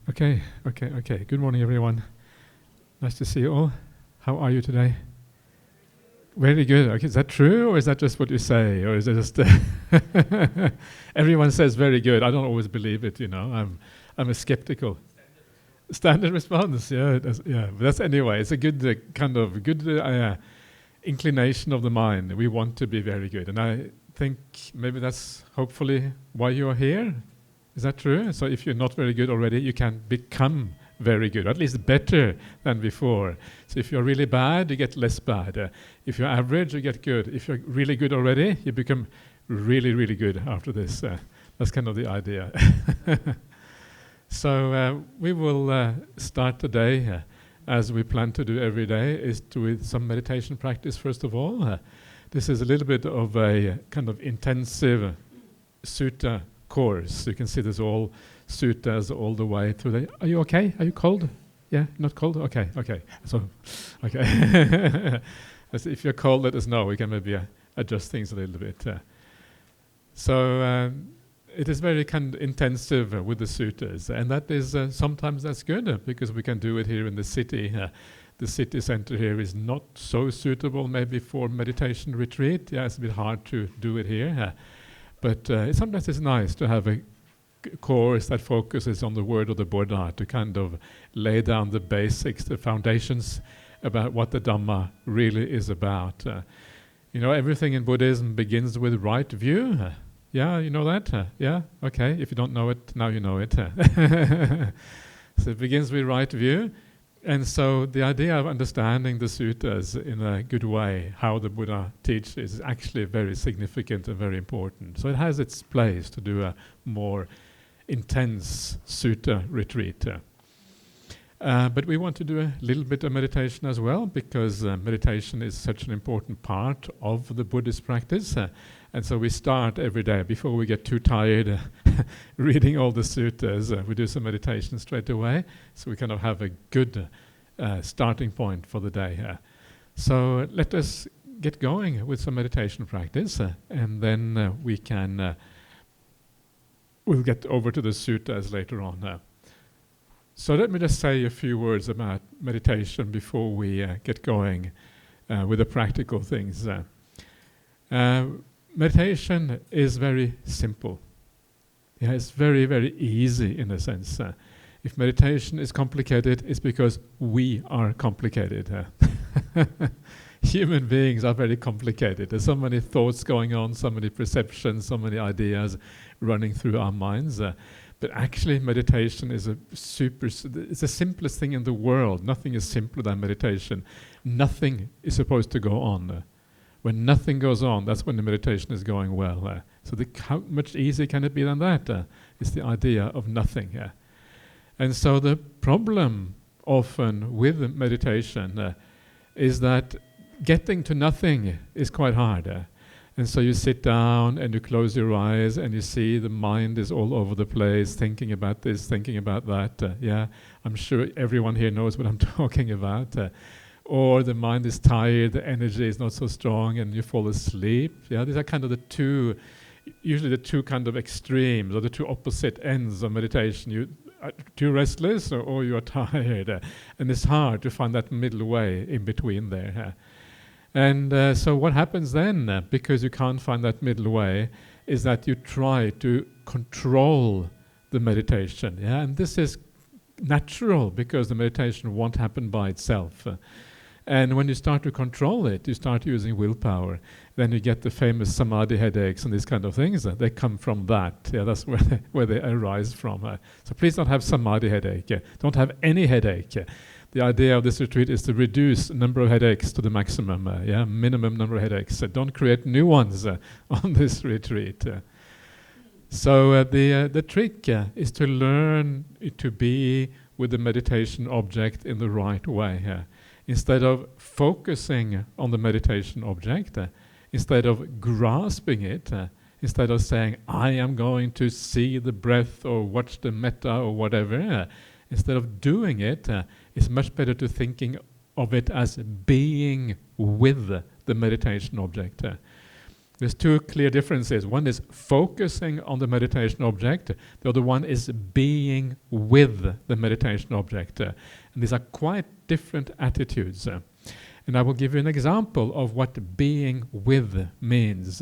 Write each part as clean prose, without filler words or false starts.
Okay. Good morning, everyone. Nice to see you all. How are you today? Very good. Okay, is that true, or is that just what you say, or is it just everyone says very good? I don't always believe it. I'm a skeptical. Standard response. Yeah, yeah. But that's anyway. It's a good kind of good inclination of the mind. We want to be very good, and I think maybe that's hopefully why you are here. Is that true? So if you're not very good already, you can become very good, at least better than before. So if you're really bad, you get less bad. If you're average, you get good. If you're really good already, you become really, really good after this. That's kind of the idea. So we will start today, as we plan to do every day, is with some meditation practice first of all. This is a little bit of a kind of intensive sutta course. You can see there's all suttas all the way through. Are you okay? Are you cold? Yeah, not cold? Okay. So, okay. As if you're cold, let us know. We can maybe adjust things a little bit. So it is very kind of intensive with the suttas, and that is sometimes that's good because we can do it here in the city. The city center here is not so suitable maybe for meditation retreat. Yeah, it's a bit hard to do it here. But sometimes it's nice to have a course that focuses on the word of the Buddha, to kind of lay down the basics, the foundations about what the Dhamma really is about. Everything in Buddhism begins with right view. Yeah, you know that? Yeah? Okay, if you don't know it, now you know it. So it begins with right view. And so the idea of understanding the suttas in a good way, how the Buddha teaches, is actually very significant and very important. So it has its place to do a more intense sutta retreat. But we want to do a little bit of meditation as well, because meditation is such an important part of the Buddhist practice. And so we start every day, before we get too tired reading all the suttas, we do some meditation straight away, so we kind of have a good starting point for the day. So let us get going with some meditation practice, and then we'll get over to the suttas later on. So let me just say a few words about meditation before we get going with the practical things. Meditation is very simple. Yeah, it's very, very easy in a sense. If meditation is complicated, it's because we are complicated. Human beings are very complicated. There's so many thoughts going on, so many perceptions, so many ideas running through our minds. But actually meditation is it's the simplest thing in the world. Nothing is simpler than meditation. Nothing is supposed to go on. When nothing goes on, that's when the meditation is going well. So how much easier can it be than that? It's the idea of nothing. And so the problem often with meditation is that getting to nothing is quite hard. And so you sit down and you close your eyes and you see the mind is all over the place, thinking about this, thinking about that. Yeah, I'm sure everyone here knows what I'm talking about. Or the mind is tired, the energy is not so strong, and you fall asleep. Yeah, these are kind of usually the two kind of extremes, or the two opposite ends of meditation. You are too restless, or you are tired, and it's hard to find that middle way in between there. And so what happens then, because you can't find that middle way, is that you try to control the meditation. Yeah, and this is natural because the meditation won't happen by itself. And when you start to control it, you start using willpower, then you get the famous samadhi headaches and these kind of things. They come from that. Yeah, that's where they arise from. So please don't have samadhi headache. Don't have any headache. The idea of this retreat is to reduce the number of headaches to the maximum. Minimum number of headaches. Don't create new ones on this retreat. So the trick is to learn to be with the meditation object in the right way. Instead of focusing on the meditation object, instead of grasping it, instead of saying, I am going to see the breath or watch the metta or whatever, instead of doing it, it's much better to thinking of it as being with the meditation object. There's two clear differences. One is focusing on the meditation object. The other one is being with the meditation object. And these are quite different attitudes. And I will give you an example of what being with means.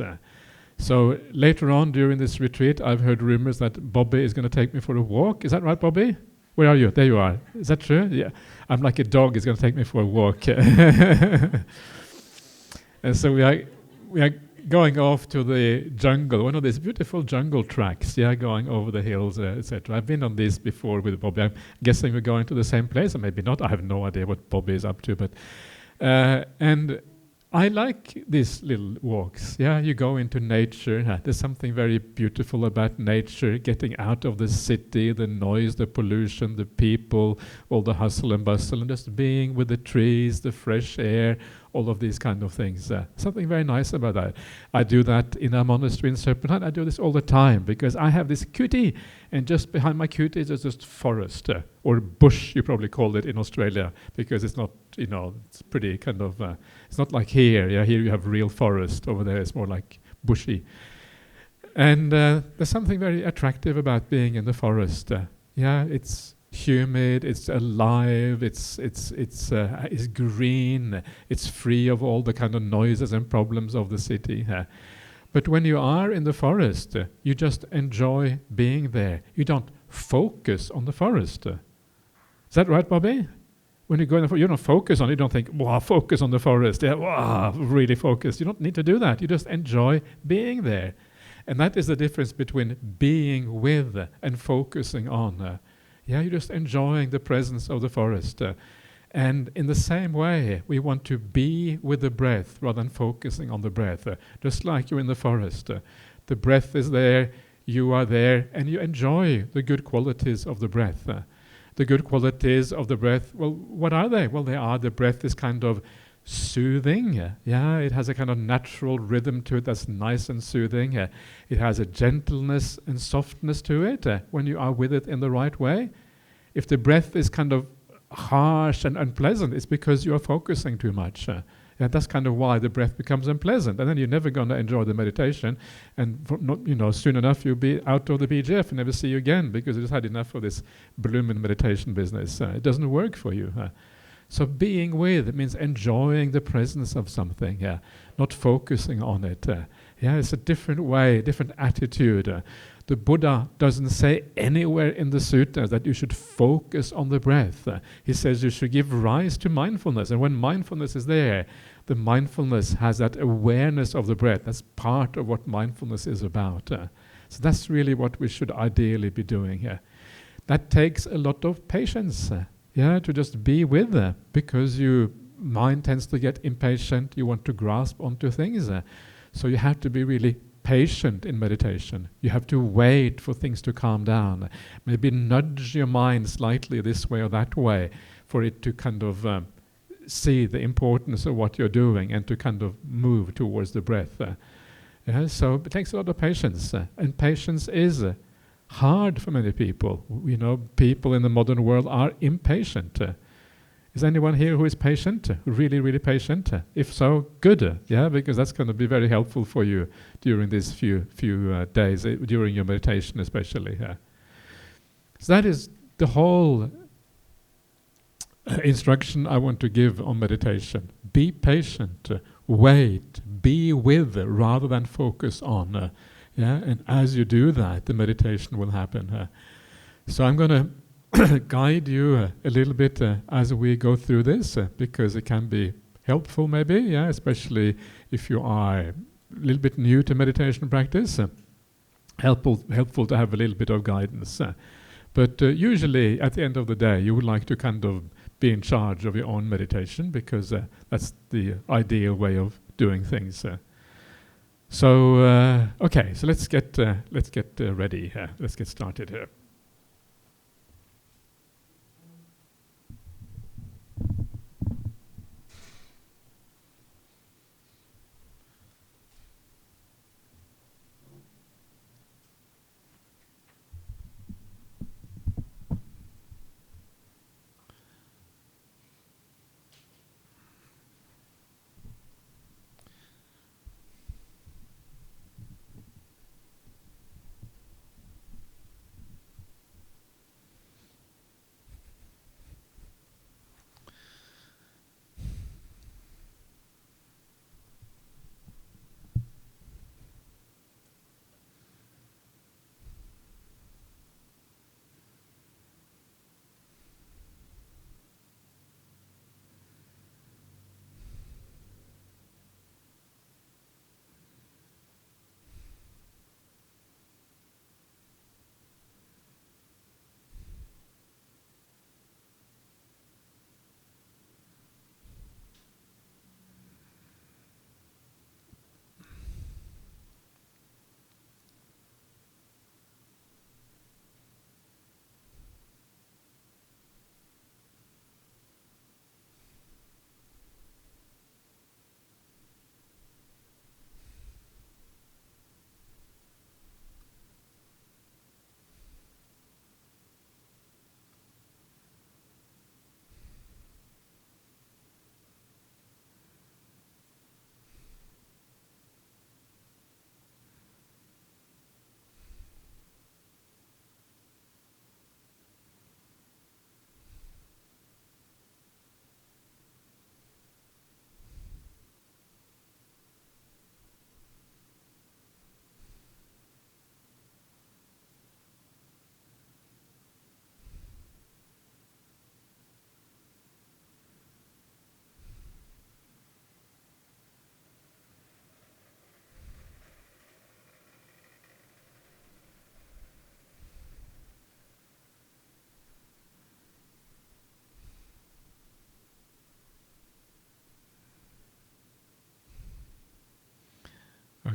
So later on during this retreat, I've heard rumors that Bobby is going to take me for a walk. Is that right, Bobby? Where are you? There you are. Is that true? Yeah. I'm like a dog. He's going to take me for a walk. And so we are going off to the jungle, one of these beautiful jungle tracks, going over the hills, etc. I've been on this before with Bobby. I'm guessing we're going to the same place, or maybe not. I have no idea what Bobby is up to, but and I like these little walks. You go into nature. There's something very beautiful about nature, getting out of the city, the noise, the pollution, the people, all the hustle and bustle, and just being with the trees, the fresh air, all of these kind of things. Something very nice about that. I do that in a monastery in Serpentine. I do this all the time because I have this kuti, and just behind my kuti is just forest, or bush, you probably call it in Australia, because it's not, it's pretty kind of, it's not like here. Here you have real forest. Over there it's more like bushy. And there's something very attractive about being in the forest. It's humid, it's alive, it's green, it's free of all the kind of noises and problems of the city. But when you are in the forest, you just enjoy being there. You don't focus on the forest. Is that right, Bobby? When you go in the forest, you don't focus on it. You don't think, wow, focus on the forest. Wow, really focus. You don't need to do that. You just enjoy being there. And that is the difference between being with and focusing on. You're just enjoying the presence of the forest. And in the same way, we want to be with the breath rather than focusing on the breath. Just like you're in the forest. The breath is there, you are there, and you enjoy the good qualities of the breath. The good qualities of the breath, well, what are they? Well, the breath is kind of soothing. It has a kind of natural rhythm to it that's nice and soothing. It has a gentleness and softness to it when you are with it in the right way. If the breath is kind of harsh and unpleasant, it's because you are focusing too much. That's kind of why the breath becomes unpleasant, and then you're never going to enjoy the meditation, and soon enough you'll be out of the BGF and never see you again because you just had enough of this blooming meditation business. It doesn't work for you. So being with means enjoying the presence of something, not focusing on it. It's a different way, different attitude. The Buddha doesn't say anywhere in the suttas that you should focus on the breath. He says you should give rise to mindfulness. And when mindfulness is there, the mindfulness has that awareness of the breath. That's part of what mindfulness is about. So that's really what we should ideally be doing here. That takes a lot of patience, to just be with it, because your mind tends to get impatient. You want to grasp onto things. So you have to be really patient in meditation. You have to wait for things to calm down. Maybe nudge your mind slightly this way or that way for it to kind of see the importance of what you're doing and to kind of move towards the breath. So it takes a lot of patience. And patience is hard for many people. People in the modern world are impatient. Is anyone here who is patient? Really, really patient? If so, good. Because that's going to be very helpful for you during these few days, during your meditation especially. So that is the whole instruction I want to give on meditation. Be patient, wait, be with rather than focus on. And as you do that, the meditation will happen. So I'm going to guide you a little bit as we go through this, because it can be helpful maybe, especially if you are a little bit new to meditation practice. Helpful to have a little bit of guidance. But usually at the end of the day, you would like to kind of be in charge of your own meditation, because that's the ideal way of doing things. Okay, so let's get ready here. Let's get started here.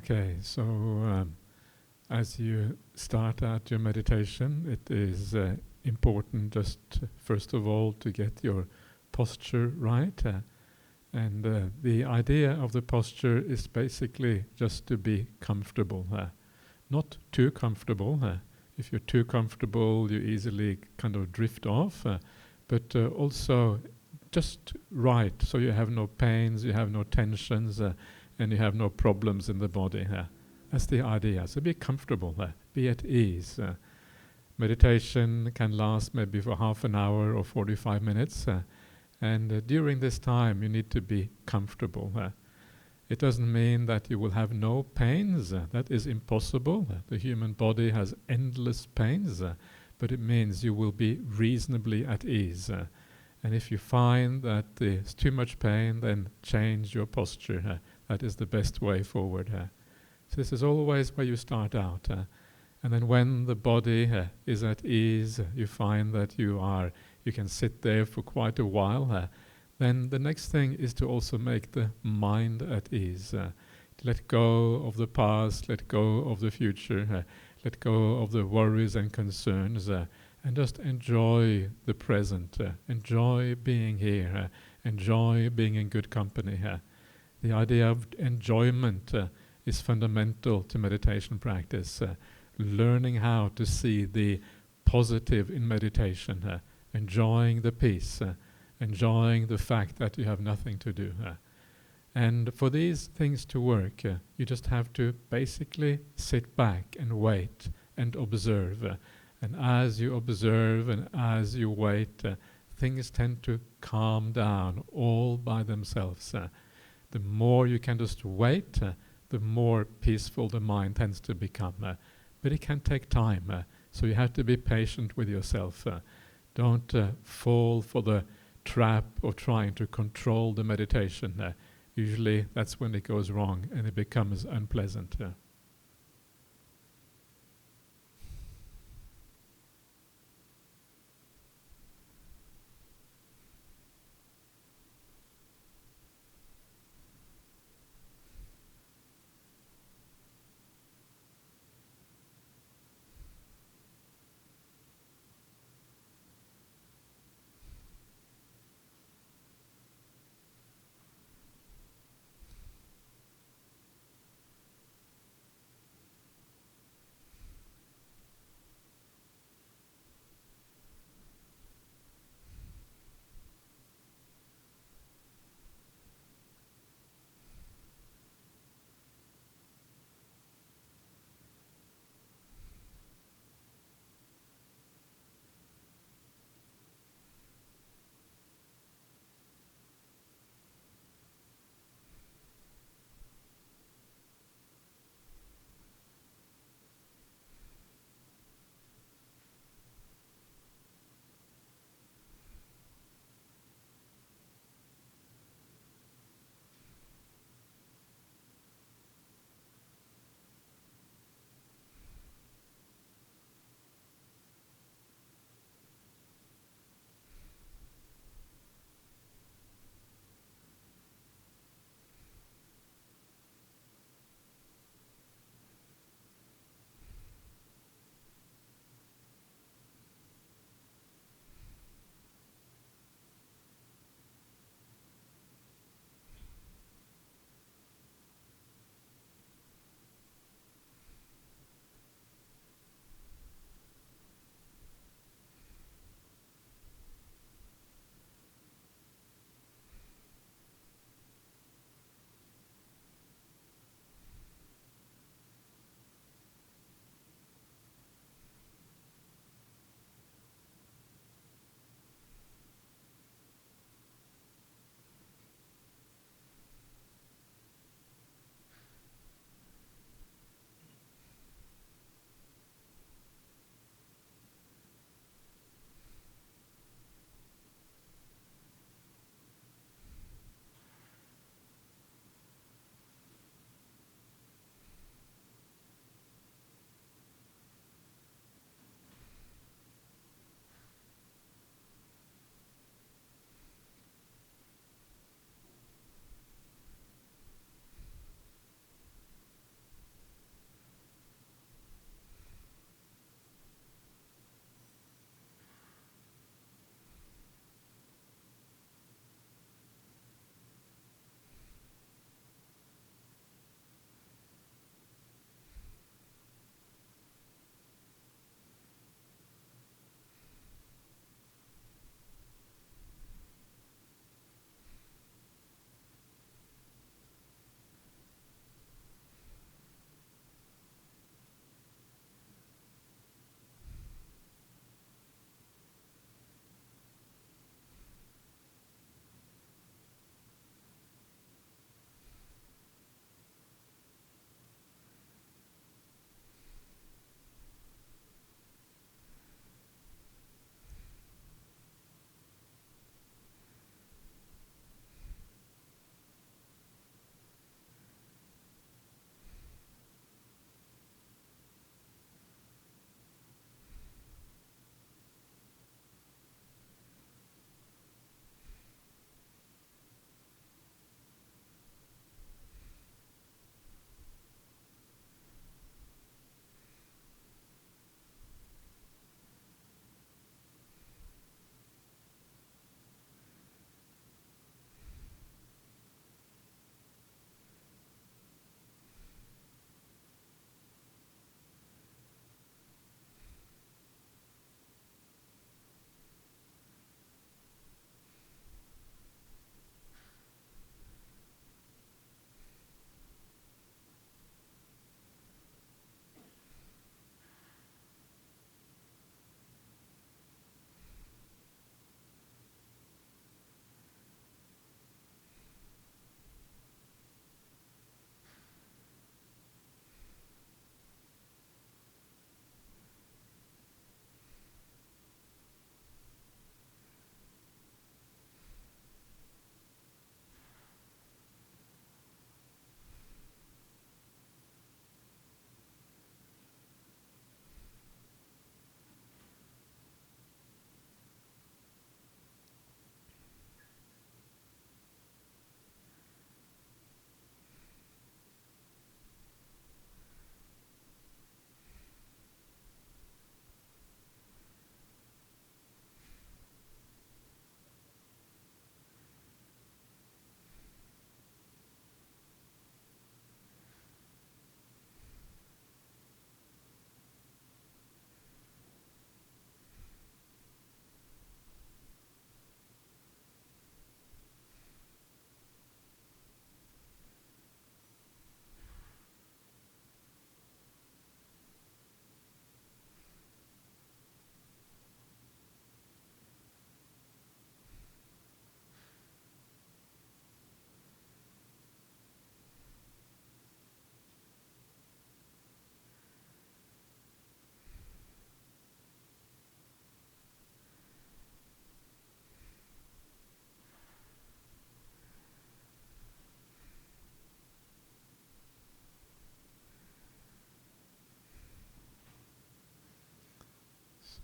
Okay, so as you start out your meditation, it is important just first of all to get your posture right. And the idea of the posture is basically just to be comfortable, not too comfortable. If you're too comfortable, you easily kind of drift off, but also just right, so you have no pains, you have no tensions, and you have no problems in the body. That's the idea. So be comfortable, be at ease. Meditation can last maybe for half an hour or 45 minutes, and during this time you need to be comfortable. It doesn't mean that you will have no pains. That is impossible. The human body has endless pains, but it means you will be reasonably at ease. And if you find that there's too much pain, then change your posture. That is the best way forward. So this is always where you start out. And then when the body is at ease, you find that you can sit there for quite a while. Then the next thing is to also make the mind at ease. To let go of the past, let go of the future, let go of the worries and concerns, and just enjoy the present, enjoy being here, enjoy being in good company. The idea of enjoyment is fundamental to meditation practice. Learning how to see the positive in meditation, enjoying the peace, enjoying the fact that you have nothing to do. And for these things to work, you just have to basically sit back and wait and observe. And as you observe and as you wait, things tend to calm down all by themselves. The more you can just wait, the more peaceful the mind tends to become. But it can take time, so you have to be patient with yourself. Don't fall for the trap of trying to control the meditation. Usually that's when it goes wrong and it becomes unpleasant.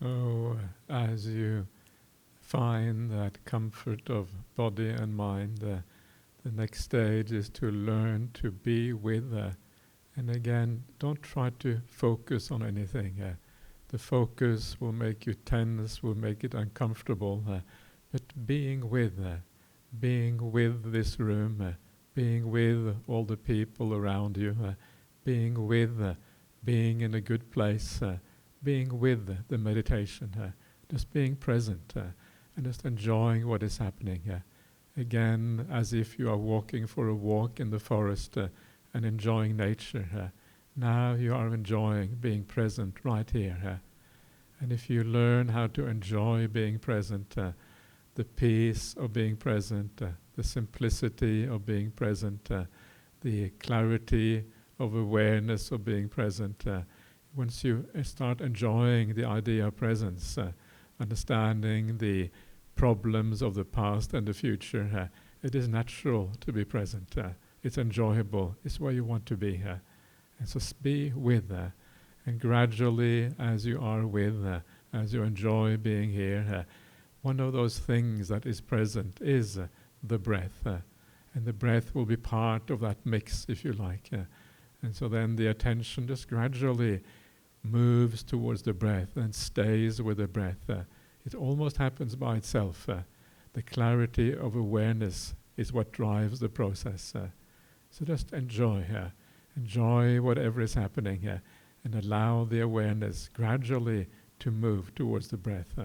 So, as you find that comfort of body and mind, the next stage is to learn to be with. And again, don't try to focus on anything. The focus will make you tense, will make it uncomfortable. But being with this room, being with all the people around you, being in a good place, being with the meditation, just being present and just enjoying what is happening. Again, as if you are walking for a walk in the forest and enjoying nature. Now you are enjoying being present right here. And if you learn how to enjoy being present, the peace of being present, the simplicity of being present, the clarity of awareness of being present, once you start enjoying the idea of presence, understanding the problems of the past and the future, it is natural to be present. It's enjoyable. It's where you want to be. And so be with. And gradually, as you are with, as you enjoy being here, one of those things that is present is the breath. And the breath will be part of that mix, if you like. And so then the attention just gradually moves towards the breath and stays with the breath. It almost happens by itself. The clarity of awareness is what drives the process. So just enjoy whatever is happening and allow the awareness gradually to move towards the breath.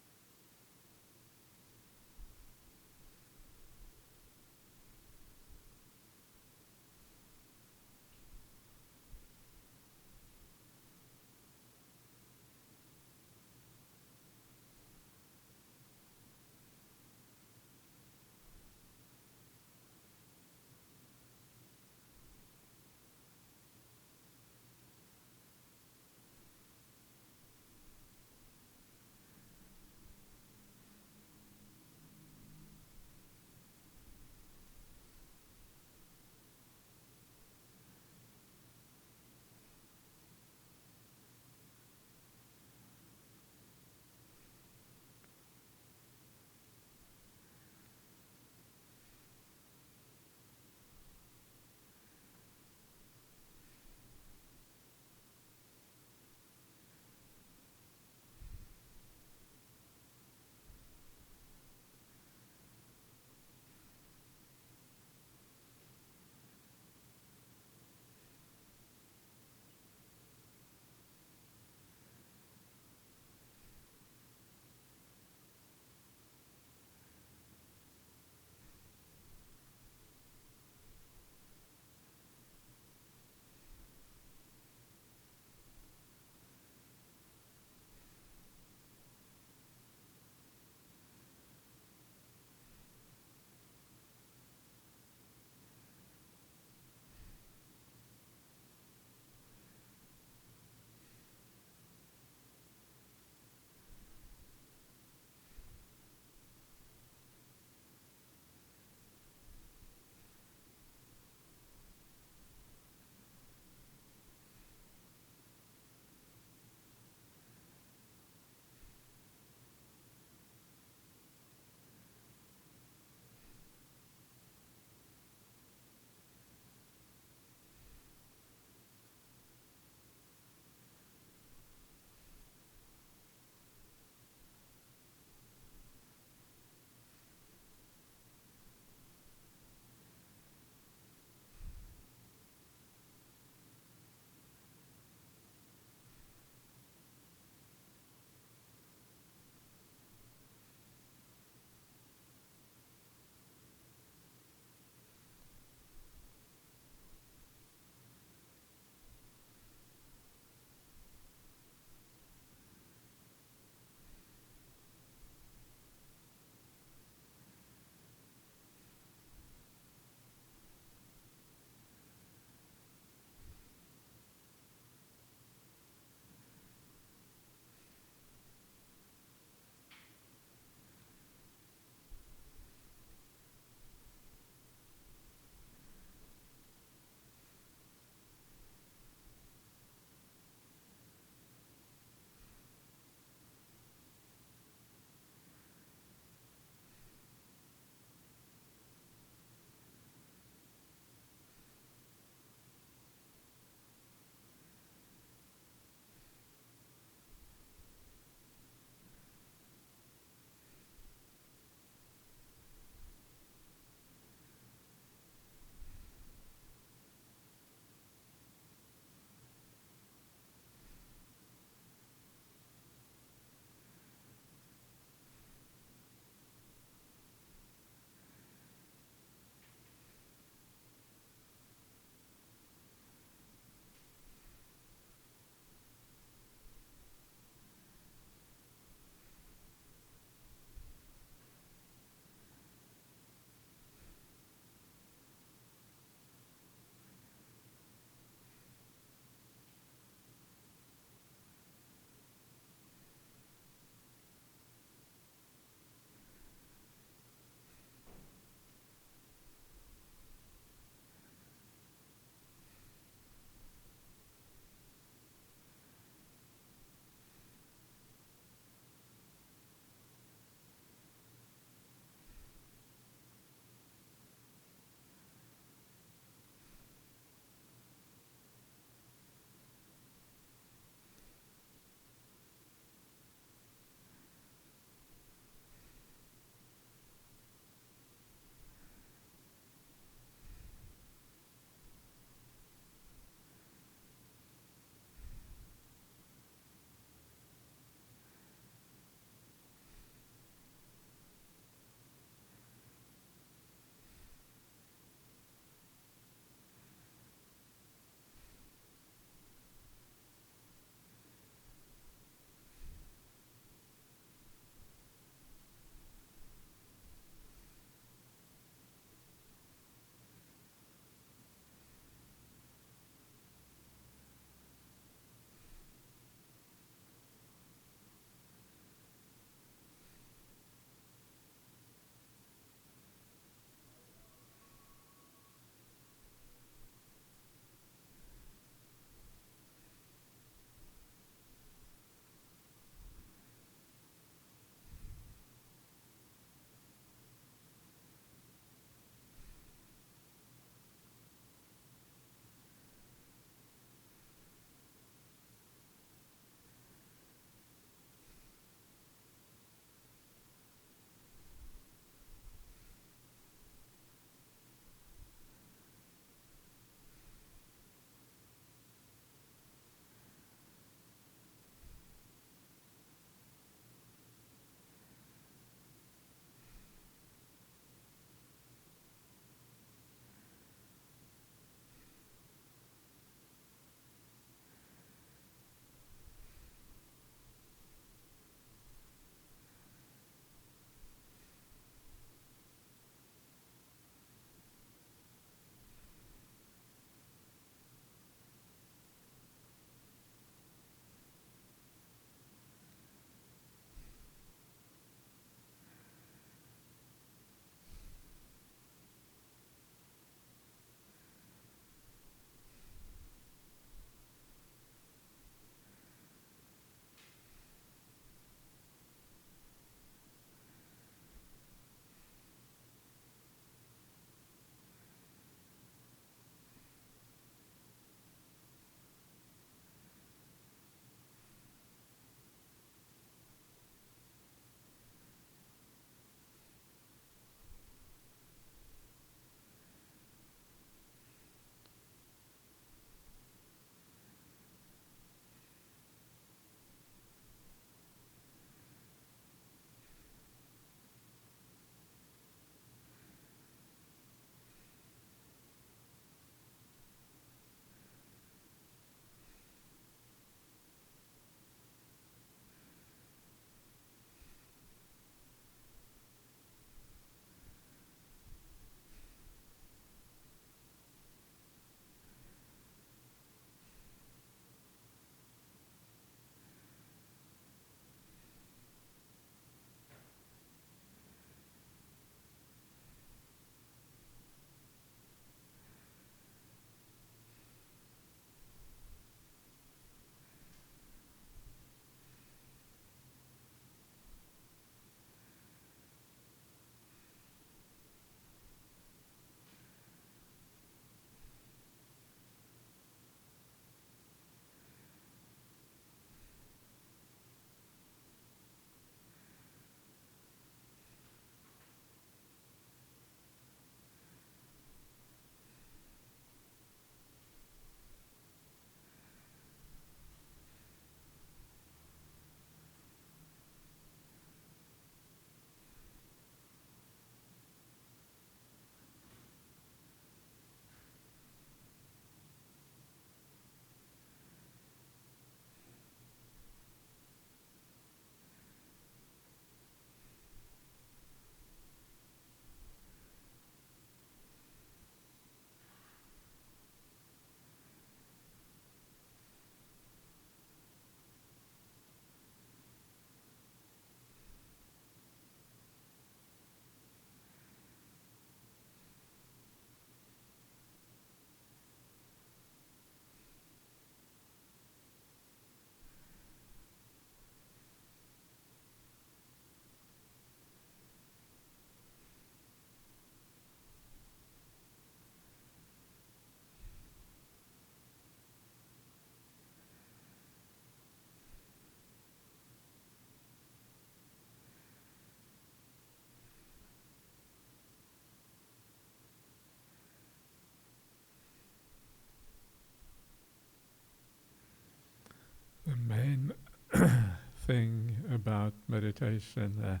thing about meditation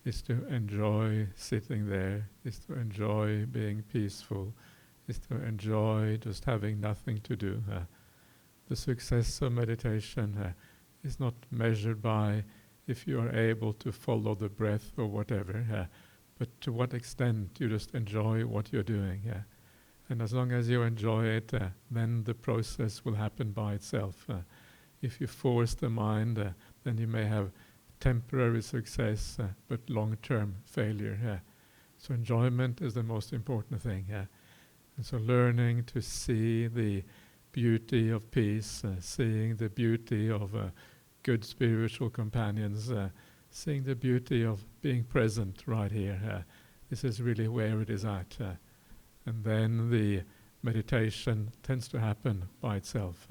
is to enjoy sitting there, is to enjoy being peaceful, is to enjoy just having nothing to do. The success of meditation is not measured by if you are able to follow the breath or whatever, but to what extent you just enjoy what you're doing. And as long as you enjoy it, then the process will happen by itself. If you force the mind, then you may have temporary success, but long-term failure. So enjoyment is the most important thing. And so learning to see the beauty of peace, seeing the beauty of good spiritual companions, seeing the beauty of being present right here. This is really where it is at. And then the meditation tends to happen by itself.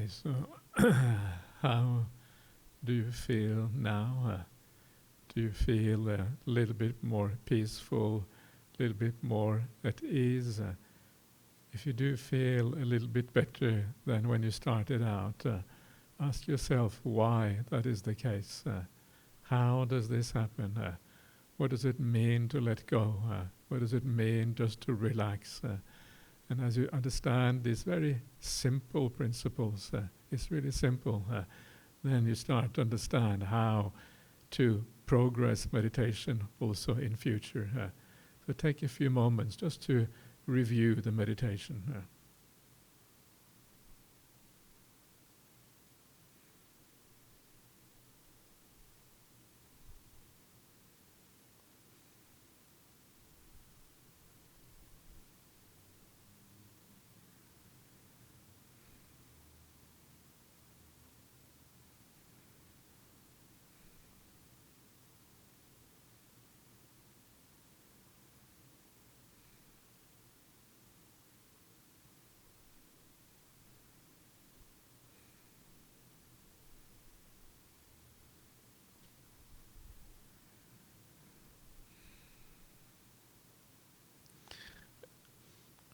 Okay, so how do you feel now? Do you feel a little bit more peaceful, a little bit more at ease? If you do feel a little bit better than when you started out, ask yourself why that is the case. How does this happen? What does it mean to let go? What does it mean just to relax? And as you understand these very simple principles, it's really simple, then you start to understand how to progress meditation also in future. So take a few moments just to review the meditation.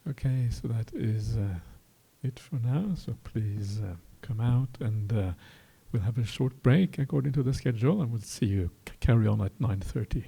Okay, so that is it for now. So please come out and we'll have a short break according to the schedule, and we'll see you carry on at 9:30.